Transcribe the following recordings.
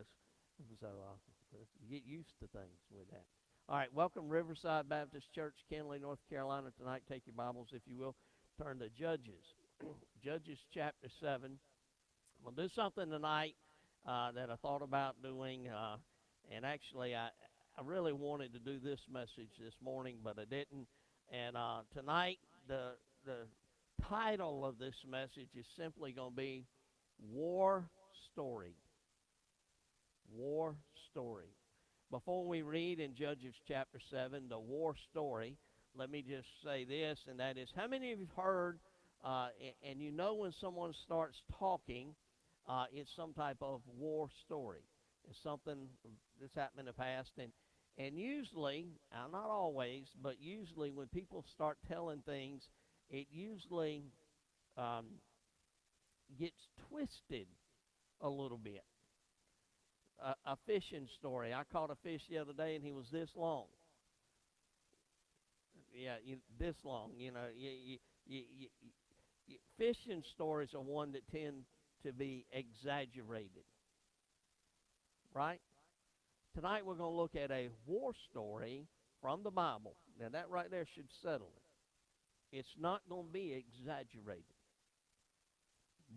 this. So get used to things with that. All right, welcome Riverside Baptist Church, Kenley, North Carolina. Tonight, take your Bibles, if you will, turn to Judges. Judges chapter 7. I'm going to do something tonight that I thought about doing, and actually I really wanted to do this message this morning, but I didn't. And tonight, the title of this message is simply going to be War Story. War Story. Before we read in Judges chapter 7, the war story, let me just say this, and that is, how many of you have heard, and you know when someone starts talking, it's some type of war story. It's something that's happened in the past, and usually, not always, but usually when people start telling things, it usually gets twisted a little bit. A fishing story. I caught a fish the other day, and he was this long. Yeah, this long. Fishing stories are one that tend to be exaggerated, right? Tonight we're going to look at a war story from the Bible. Now that right there should settle it. It's not going to be exaggerated.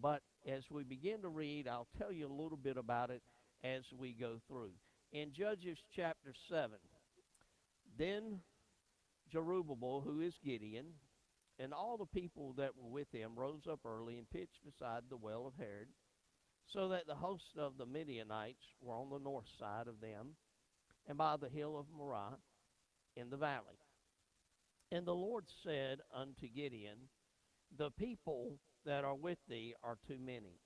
But as we begin to read, I'll tell you a little bit about it as we go through. In Judges chapter 7, then Jerubbaal, who is Gideon, and all the people that were with him rose up early and pitched beside the well of Harod, so that the host of the Midianites were on the north side of them, and by the hill of Morah in the valley. And the Lord said unto Gideon, the people that are with thee are too many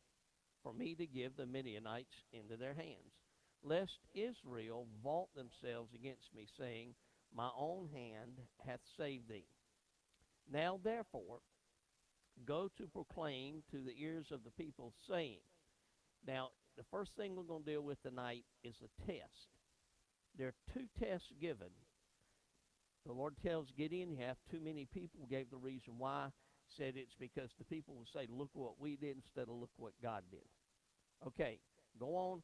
for me to give the Midianites into their hands, lest Israel vaunt themselves against me, saying, my own hand hath saved thee. Now therefore go to proclaim to the ears of the people, saying, now the first thing we're going to deal with tonight is a test. There are two tests given. The Lord tells Gideon you have too many people, gave the reason why, said it's because the people will say, look what we did instead of look what God did. Okay, go on,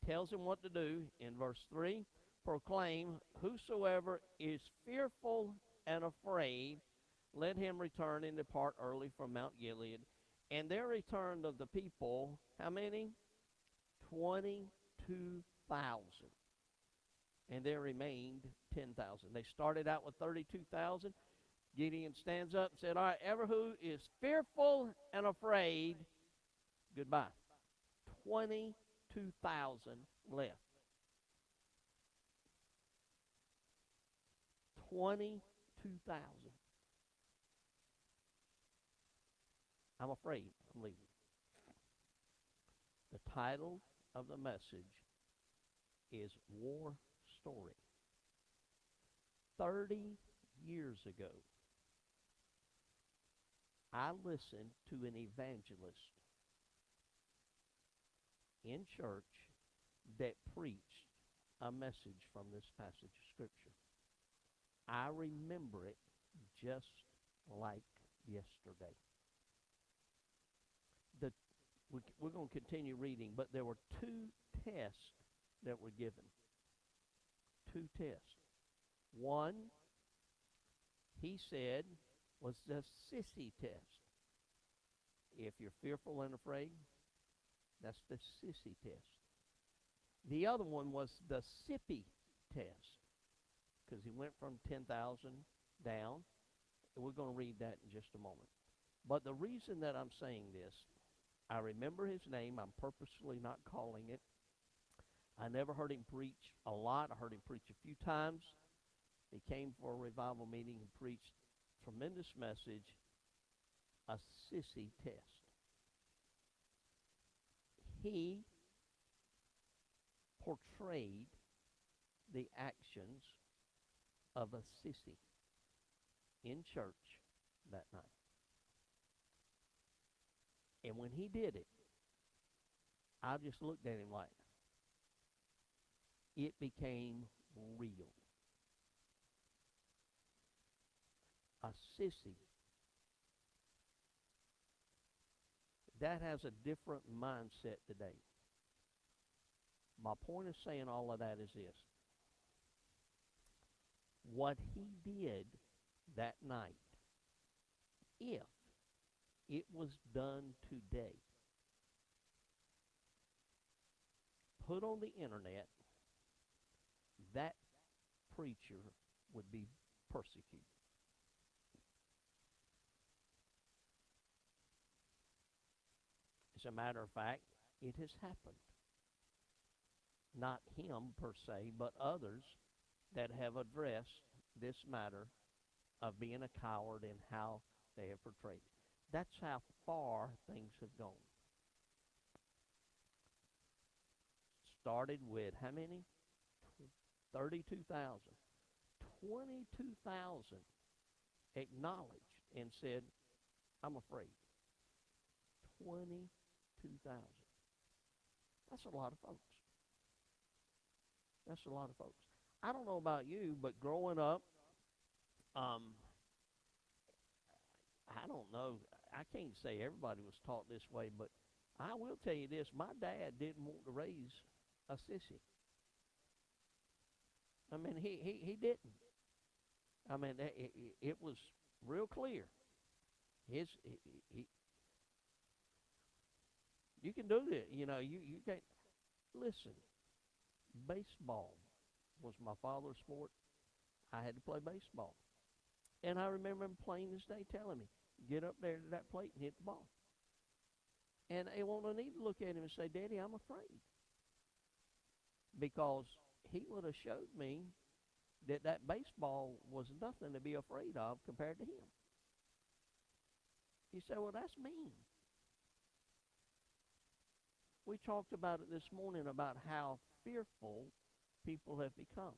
tells him what to do in verse 3. Proclaim, whosoever is fearful and afraid, let him return and depart early from Mount Gilead. And there returned of the people, how many? 22,000. And there remained 10,000. They started out with 32,000. Gideon stands up and said, all right, ever who is fearful and afraid, goodbye. 22,000 left. 22,000. I'm afraid I'm leaving. The title of the message is War Story. 30 years ago, I listened to an evangelist in church that preached a message from this passage of Scripture. I remember it just like yesterday. We're going to continue reading, but there were two tests that were given. Two tests. One, he said, was the sissy test. If you're fearful and afraid, that's the sissy test. The other one was the sippy test, because he went from 10,000 down. And we're going to read that in just a moment. But the reason that I'm saying this, I remember his name. I'm purposely not calling it. I never heard him preach a lot. I heard him preach a few times. He came for a revival meeting and preached a tremendous message, a sissy test. He portrayed the actions of a sissy in church that night. And when he did it, I just looked at him like, it became real. A sissy. That has a different mindset today. My point of saying all of that is this. What he did that night, if it was done today, put on the internet, that preacher would be persecuted. As a matter of fact, it has happened. Not him per se, but others that have addressed this matter of being a coward and how they have portrayed it. That's how far things have gone. Started with how many? 32,000. 22,000 acknowledged and said, I'm afraid. 22,000. That's a lot of folks. That's a lot of folks. I don't know about you, but growing up, I don't know. I can't say everybody was taught this way, but I will tell you this. My dad didn't want to raise a sissy. I mean, he didn't. I mean, it was real clear. He, you can do it. You know, you can't. Listen, baseball was my father's sport. I had to play baseball. And I remember him plain as day telling me, get up there to that plate and hit the ball. And it won't need to look at him and say, Daddy, I'm afraid. Because he would have showed me that that baseball was nothing to be afraid of compared to him. You say, well, that's mean. We talked about it this morning about how fearful people have become.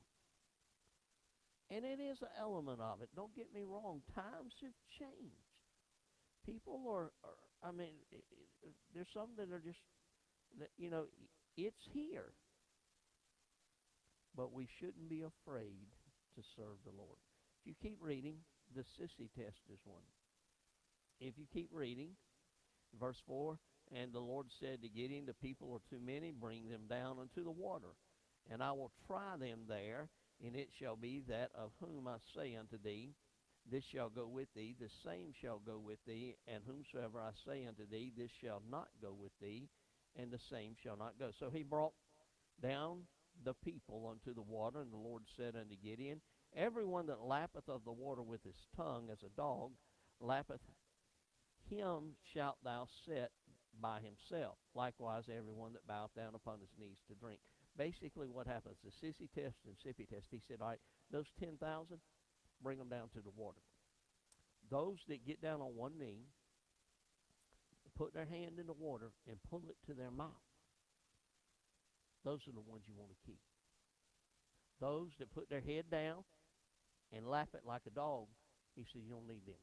And it is an element of it. Don't get me wrong. Times have changed. People are I mean, there's some that are just, you know, it's here. But we shouldn't be afraid to serve the Lord. If you keep reading, the sissy test is one. If you keep reading, verse 4, and the Lord said to Gideon, the people are too many, bring them down unto the water. And I will try them there, and it shall be that of whom I say unto thee, this shall go with thee, the same shall go with thee, and whomsoever I say unto thee, this shall not go with thee, and the same shall not go. So he brought down the people unto the water, and the Lord said unto Gideon, everyone that lappeth of the water with his tongue as a dog lappeth, him shalt thou set by himself. Likewise, everyone that boweth down upon his knees to drink. Basically, what happens, the sissy test and sippy test, he said, all right, those 10,000, bring them down to the water. Those that get down on one knee, put their hand in the water, and pull it to their mouth, those are the ones you want to keep. Those that put their head down and lap it like a dog, he said, you don't need them.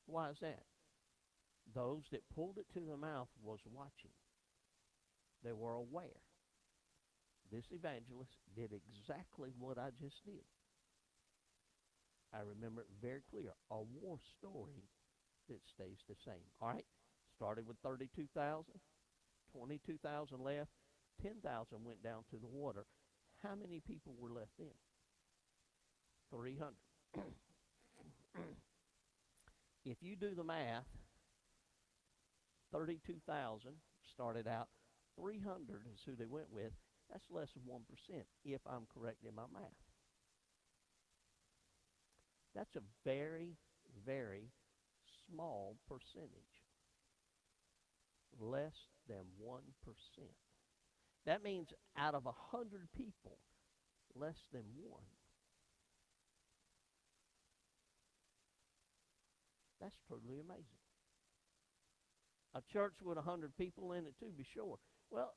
Why is that? Those that pulled it to the mouth was watching. They were aware. This evangelist did exactly what I just did. I remember it very clear. A war story that stays the same. All right? Started with 32,000. 22,000 left. 10,000 went down to the water. How many people were left in? 300. If you do the math, 32,000 started out. 300 is who they went with. That's less than 1%, if I'm correct in my math. That's a very, very small percentage. Less than 1%. That means out of 100 people, less than one. That's totally amazing. A church with 100 people in it, too, be sure. Well,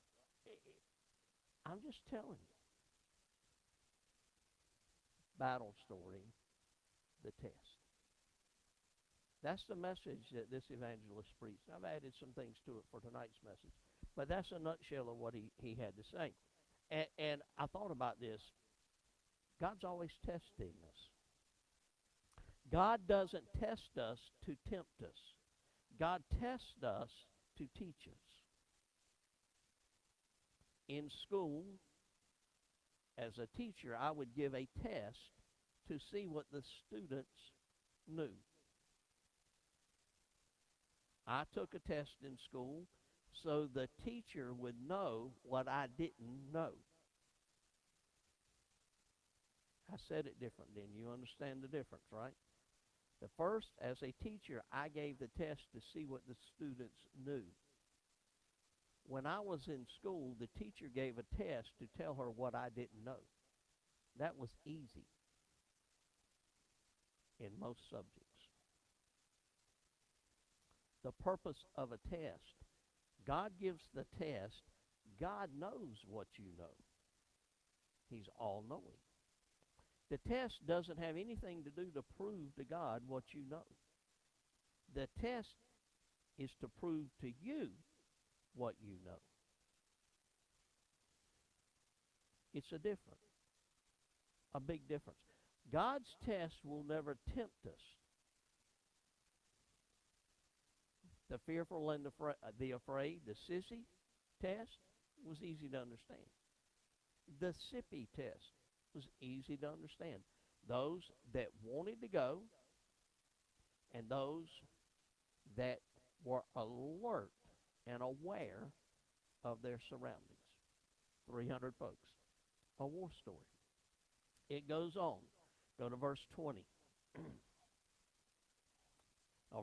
I'm just telling you. Battle story, the test. That's the message that this evangelist preached. I've added some things to it for tonight's message. But that's a nutshell of what he had to say. And I thought about this. God's always testing us. God doesn't test us to tempt us. God tests us to teach us. in school, as a teacher, I would give a test to see what the students knew. I took a test in school so the teacher would know what I didn't know. I said it different, didn't you? Understand the difference, right? The first, as a teacher, I gave the test to see what the students knew. When I was in school, the teacher gave a test to tell her what I didn't know. That was easy in most subjects. The purpose of a test. God gives the test. God knows what you know. He's all-knowing. The test doesn't have anything to do to prove to God what you know. The test is to prove to you what you know. It's a difference, a big difference. God's test will never tempt us. The fearful and the afraid, the sissy test was easy to understand. The sippy test was easy to understand. Those that wanted to go and those that were alert and aware of their surroundings. 300 folks. A war story. It goes on. Go to verse 20.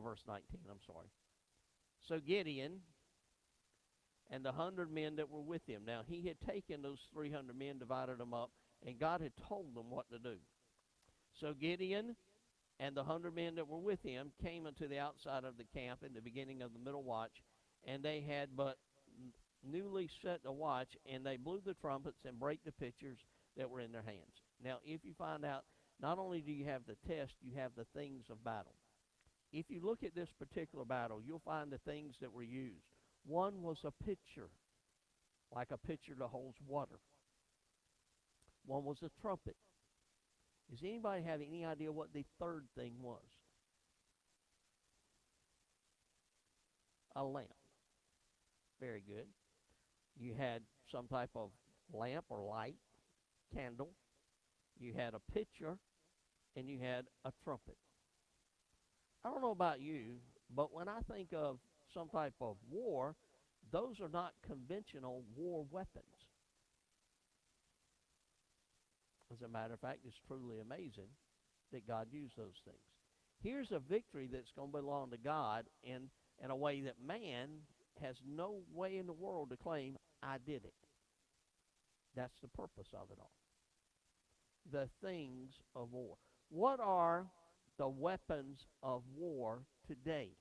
Verse 19, I'm sorry. So Gideon and the 100 men that were with him. Now, he had taken those 300 men, divided them up, and God had told them what to do. So Gideon and the 100 men that were with him came unto the outside of the camp in the beginning of the middle watch, and they had but newly set a watch, and they blew the trumpets and brake the pitchers that were in their hands. Now, if you find out, not only do you have the test, you have the things of battle. If you look at this particular battle, you'll find the things that were used. One was a pitcher, like a pitcher that holds water. One was a trumpet. Does anybody have any idea what the third thing was? A lamp. Very good. You had some type of lamp or light, candle. You had a pitcher, and you had a trumpet. I don't know about you, but when I think of some type of war, those are not conventional war weapons. As a matter of fact, it's truly amazing that God used those things. Here's a victory that's going to belong to God in a way that man has no way in the world to claim, I did it. That's the purpose of it all. The things of war. What are the weapons of war today?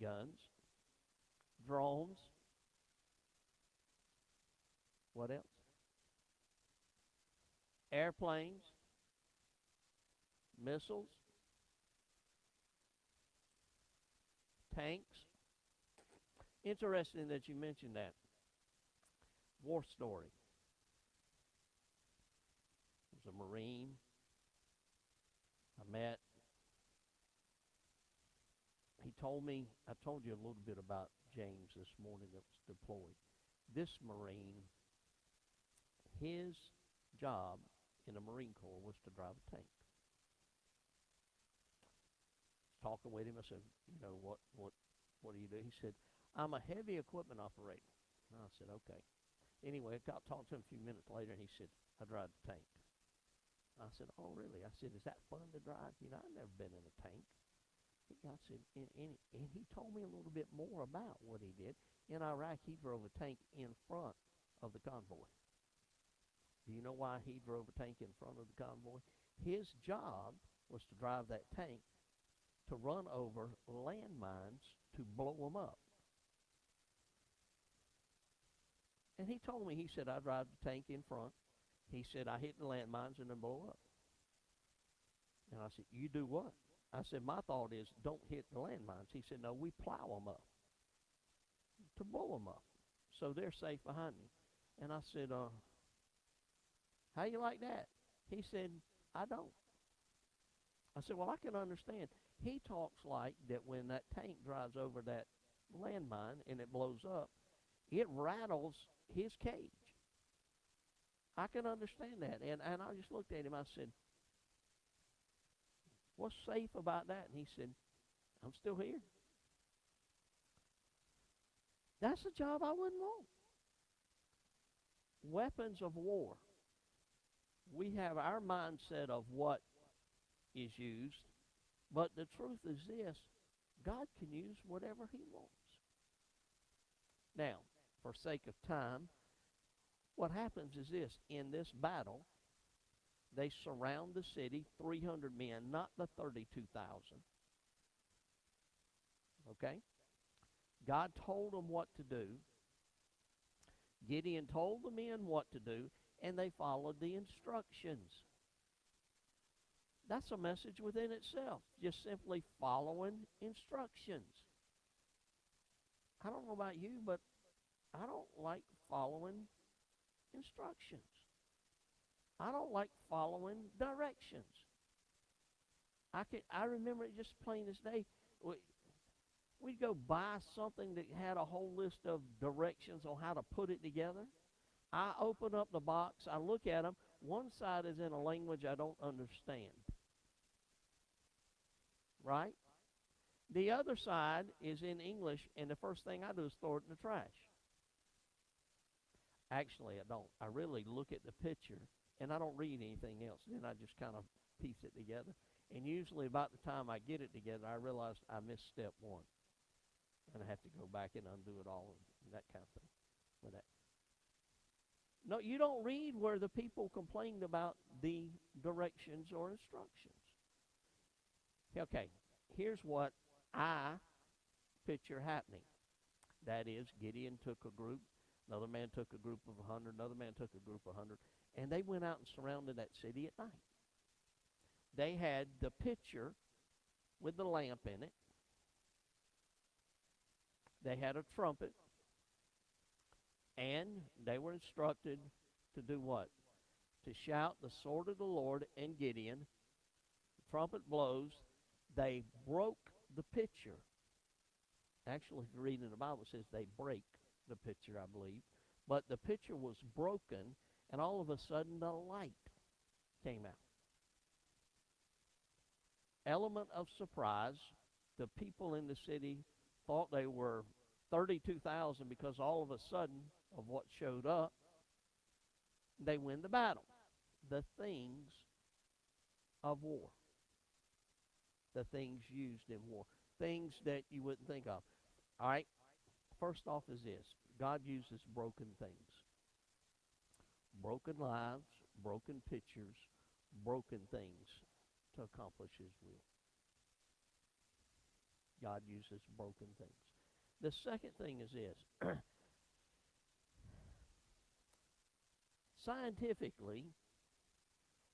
Guns, drones, what else? Airplanes, missiles, tanks. Interesting that you mentioned that. War story. There's a Marine I met. He told me, I told you a little bit about James this morning that was deployed. This Marine, his job in the Marine Corps was to drive a tank. Talking with him, I said, you know, what do you do? He said, I'm a heavy equipment operator. And I said, okay. Anyway, I talked to him a few minutes later, and he said, I drive the tank. I said, oh, really? I said, is that fun to drive? You know, I've never been in a tank. I said, and he told me a little bit more about what he did. In Iraq, he drove a tank in front of the convoy. Do you know why he drove a tank in front of the convoy? His job was to drive that tank to run over landmines to blow them up. And he told me, he said, I drive the tank in front. He said, I hit the landmines and then blow up. And I said, you do what? I said, my thought is, don't hit the landmines. He said, no, we plow them up to blow them up so they're safe behind me. And I said, how you like that? He said, I don't. I said, well, I can understand. He talks like that when that tank drives over that landmine and it blows up, it rattles his cage. I can understand that. And I just looked at him. I said, what's safe about that? And he said, I'm still here. That's a job I wouldn't want. Weapons of war. We have our mindset of what is used, but the truth is this: God can use whatever he wants. Now, for sake of time, what happens is this: in this battle, they surround the city, 300 men, not the 32,000. Okay? God told them what to do. Gideon told the men what to do, and they followed the instructions. That's a message within itself, just simply following instructions. I don't know about you, but I don't like following instructions. I don't like following directions. I remember it just plain as day. We'd go buy something that had a whole list of directions on how to put it together. I open up the box, I look at them. One side is in a language I don't understand. Right? The other side is in English, and the first thing I do is throw it in the trash. Actually, I don't. I really look at the picture, and I don't read anything else. Then I just kind of piece it together. And usually about the time I get it together, I realize I missed step one. And I have to go back and undo it all and that kind of thing. With that. No, you don't read where the people complained about the directions or instructions. Okay, here's what I picture happening. That is, Gideon took a group, another man took a group of 100, another man took a group of 100, and they went out and surrounded that city at night. They had the pitcher with the lamp in it. They had a trumpet, and they were instructed to do what? To shout the sword of the Lord and Gideon. The trumpet blows. They broke the pitcher. Actually, if you read in the Bible, it says they break the pitcher, I believe. But the pitcher was broken, and all of a sudden the light came out. Element of surprise. The people in the city thought they were 32,000 because all of a sudden of what showed up, they win the battle. The things of war. The things used in war. Things that you wouldn't think of. All right, first off is this. God uses broken things. Broken lives, broken pictures, broken things to accomplish his will. God uses broken things. The second thing is this. Scientifically,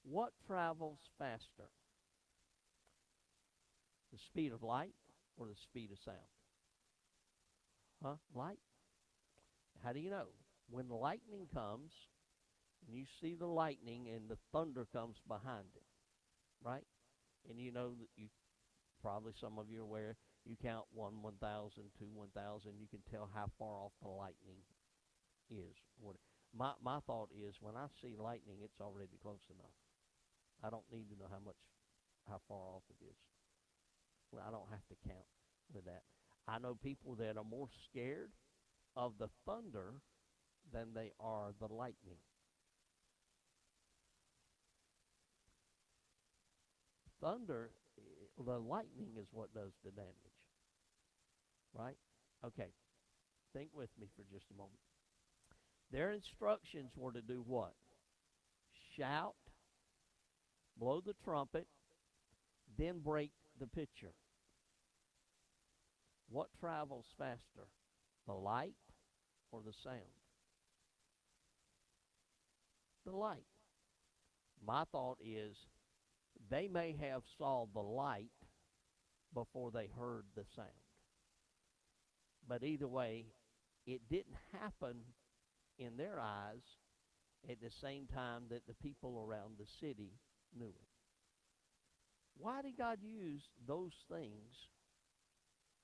what travels faster? The speed of light or the speed of sound? Huh? Light? How do you know? When lightning comes, and you see the lightning and the thunder comes behind it, right? And you know that you, probably some of you are aware, you count 1, 1,000, 2, 1,000, you can tell how far off the lightning is. My thought is when I see lightning, it's already close enough. I don't need to know how far off it is. Well, I don't have to count with that. I know people that are more scared of the thunder than they are the lightning. Thunder, the lightning is what does the damage. Right? Okay. Think with me for just a moment. Their instructions were to do what? Shout, blow the trumpet, then break the pitcher. What travels faster, the light or the sound? The light. My thought is they may have saw the light before they heard the sound. But either way, it didn't happen in their eyes at the same time that the people around the city knew it. Why did God use those things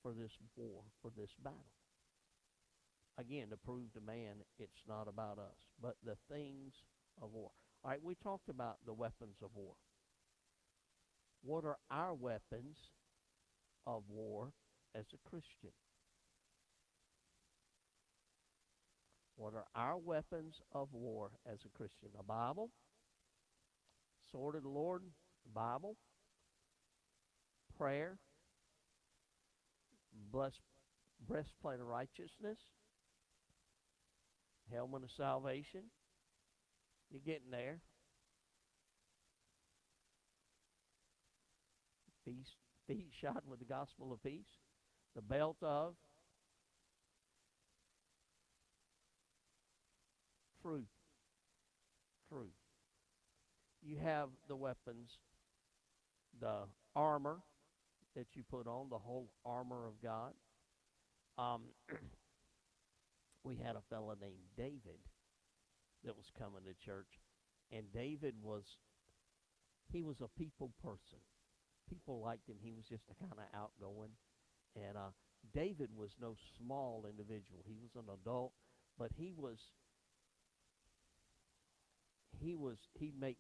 for this war, for this battle? again, to prove to man it's not about us, but the things of war. All right, we talked about the weapons of war. What are our weapons of war as a Christian? What are our weapons of war as a Christian? A Bible, sword of the Lord, Bible, prayer, breastplate of righteousness, helmet of salvation. You're getting there. Feet shod with the gospel of peace. The belt of truth. Truth. You have the weapons, the armor that you put on, the whole armor of God. We had a fellow named David that was coming to church, and David was a people person. People liked him. He was just a kind of outgoing, and David was no small individual. He was an adult, but he'd make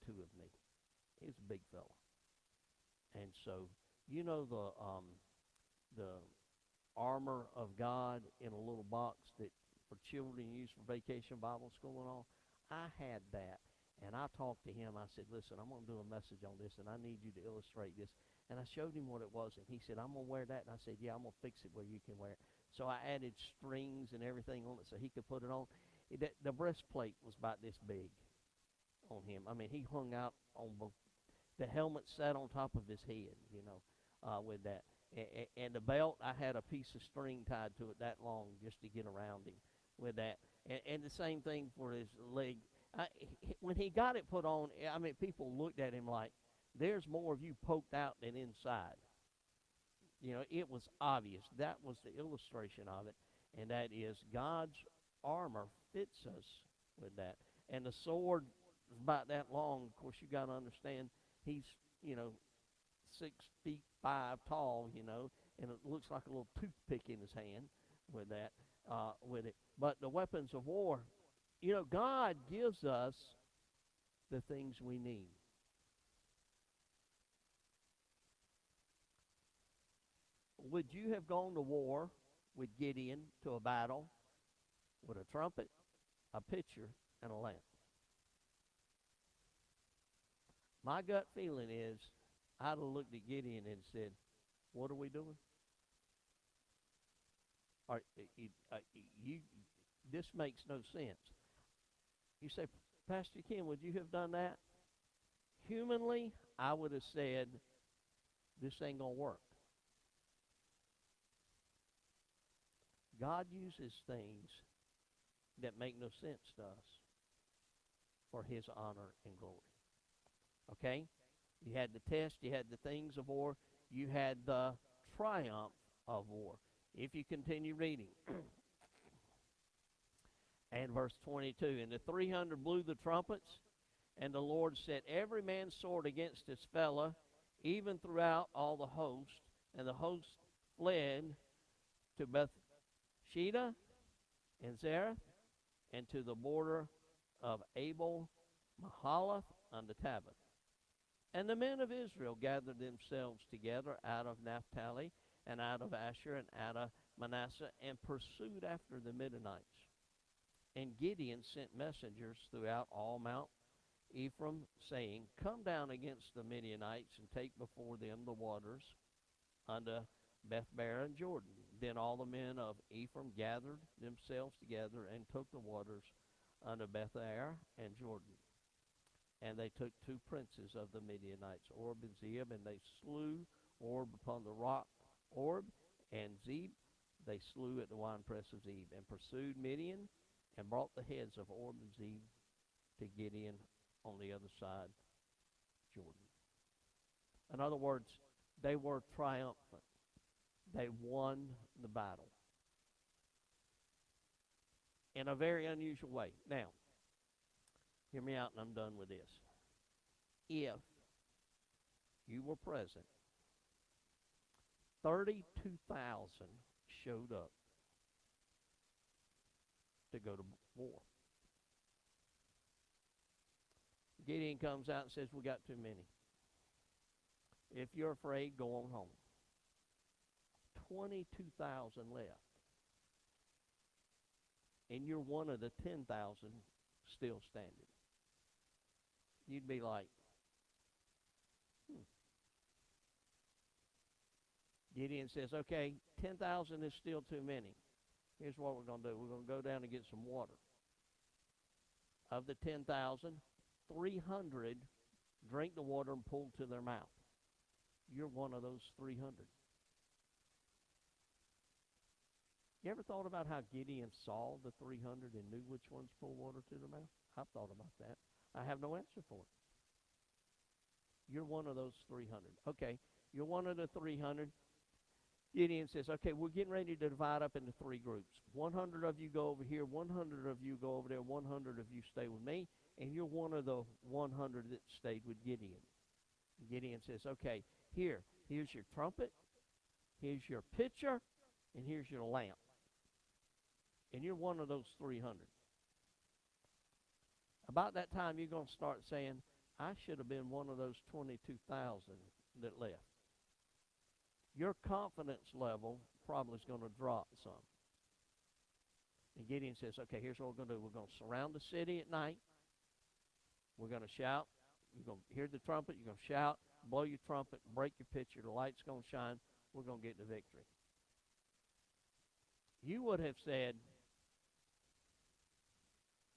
two of me. He was a big fella, and so you know the armor of God in a little box that for children use for vacation Bible school and all. I had that, and I talked to him. I said, listen, I'm going to do a message on this, and I need you to illustrate this. And I showed him what it was, and he said, I'm going to wear that. And I said, yeah, I'm going to fix it where you can wear it. So I added strings and everything on it so he could put it on. The breastplate was about this big on him. I mean, he hung out on both. The helmet sat on top of his head, with that. And the belt, I had a piece of string tied to it that long just to get around him with that. And the same thing for his leg. When he got it put on, I mean, people looked at him like, there's more of you poked out than inside. It was obvious. That was the illustration of it. And that is God's armor fits us with that. And the sword is about that long. Of course, you got to understand, he's, 6'5" tall, and it looks like a little toothpick in his hand with that, with it. But the weapons of war, God gives us the things we need. Would you have gone to war with Gideon to a battle with a trumpet, a pitcher, and a lamp? My gut feeling is I'd have looked at Gideon and said, what are we doing? This makes no sense. You say, Pastor Ken, would you have done that? Humanly, I would have said, this ain't going to work. God uses things that make no sense to us for his honor and glory. Okay? You had the test, you had the things of war, you had the triumph of war. If you continue reading, and verse 22, and the 300 blew the trumpets, and the Lord set every man's sword against his fellow, even throughout all the host, and the host fled to Bethsheba and Zareth, and to the border of Abel Mahalath unto Tabbath. And the men of Israel gathered themselves together out of Naphtali, and out of Asher, and out of Manasseh, and pursued after the Midianites. And Gideon sent messengers throughout all Mount Ephraim, saying, come down against the Midianites, and take before them the waters unto Bethbara and Jordan. Then all the men of Ephraim gathered themselves together, and took the waters unto Bethar and Jordan. And they took two princes of the Midianites, Orb and Zeeb, and they slew Orb upon the rock Orb, and Zeeb they slew at the winepress of Zeeb, and pursued Midian, and brought the heads of Orb and Zeeb to Gideon on the other side Jordan. In other words, they were triumphant. They won the battle in a very unusual way. Now, hear me out, and I'm done with this. If you were present, 32,000 showed up to go to war. Gideon comes out and says, we got too many. If you're afraid, go on home. 22,000 left. And you're one of the 10,000 still standing. You'd be like, Gideon says, okay, 10,000 is still too many. Here's what we're going to do. We're going to go down and get some water. Of the 10,000, 300 drink the water and pull to their mouth. You're one of those 300. You ever thought about how Gideon saw the 300 and knew which ones pull water to their mouth? I've thought about that. I have no answer for it. You're one of those 300. Okay, you're one of the 300. Gideon says, okay, we're getting ready to divide up into 3 groups. 100 of you go over here, 100 of you go over there, 100 of you stay with me, and you're one of the 100 that stayed with Gideon. Gideon says, okay, here's your trumpet, here's your pitcher, and here's your lamp. And you're one of those 300. About that time, you're going to start saying, I should have been one of those 22,000 that left. Your confidence level probably is going to drop some. And Gideon says, okay, here's what we're going to do. We're going to surround the city at night. We're going to shout. You're going to hear the trumpet. You're going to shout, blow your trumpet, break your pitcher. The light's going to shine. We're going to get the victory. You would have said,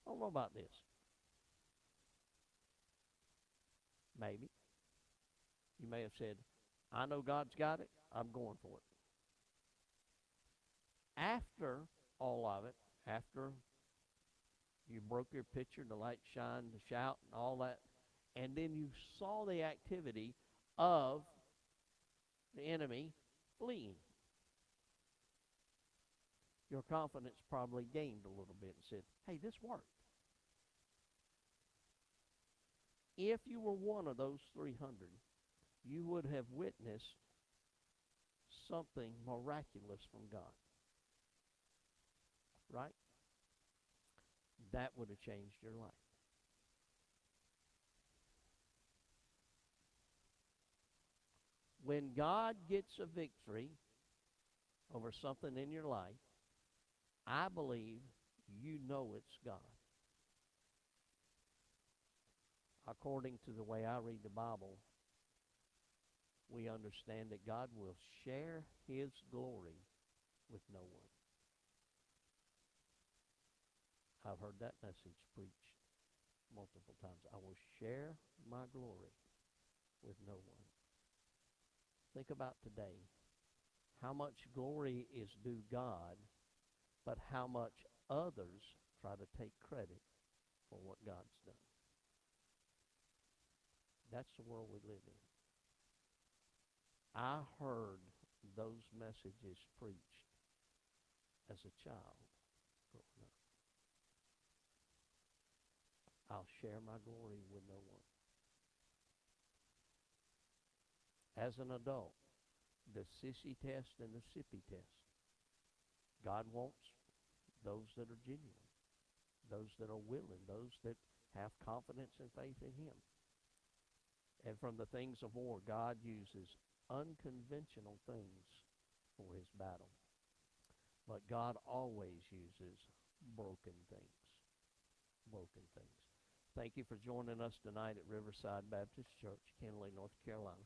I don't know about this. Maybe. You may have said, I know God's got it. I'm going for it. After all of it, after you broke your pitcher, the light shined, the shout, and all that, and then you saw the activity of the enemy fleeing, your confidence probably gained a little bit and said, hey, this worked. If you were one of those 300, you would have witnessed something miraculous from God. Right? That would have changed your life. When God gets a victory over something in your life, I believe you know it's God. According to the way I read the Bible, we understand that God will share his glory with no one. I've heard that message preached multiple times. I will share my glory with no one. Think about today. How much glory is due God, but how much others try to take credit for what God's done. That's the world we live in. I heard those messages preached as a child growing up. I'll share my glory with no one. As an adult, the sissy test and the sippy test. God wants those that are genuine, those that are willing, those that have confidence and faith in him. And from the things of war, God uses unconventional things for his battle. But God always uses broken things. Broken things. Thank you for joining us tonight at Riverside Baptist Church, Kenneally, North Carolina.